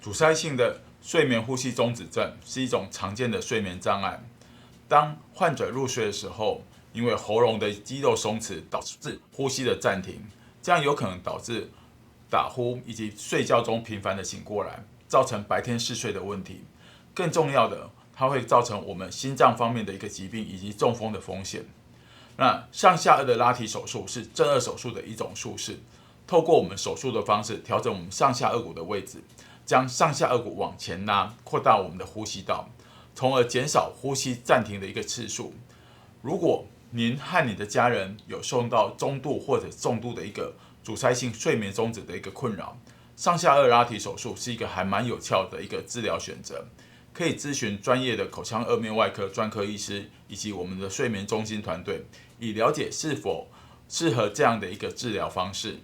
阻塞性的睡眠呼吸中止症是一种常见的睡眠障碍。当患者入睡的时候，因为喉咙的肌肉松弛导致呼吸的暂停，这样有可能导致打呼以及睡觉中频繁的醒过来，造成白天嗜睡的问题。更重要的，它会造成我们心脏方面的一个疾病以及中风的风险。那上下颚的拉提手术是正颚手术的一种术式，透过我们手术的方式调整我们上下颚骨的位置，将上下颚骨往前拉，扩大我们的呼吸道，从而减少呼吸暂停的一个次数。如果您和你的家人有受到中度或者重度的一个阻塞性睡眠中止的一个困扰，上下颚拉提手术是一个还蛮有效的一个治疗选择。可以咨询专业的口腔颚面外科专科医师以及我们的睡眠中心团队，以了解是否适合这样的一个治疗方式。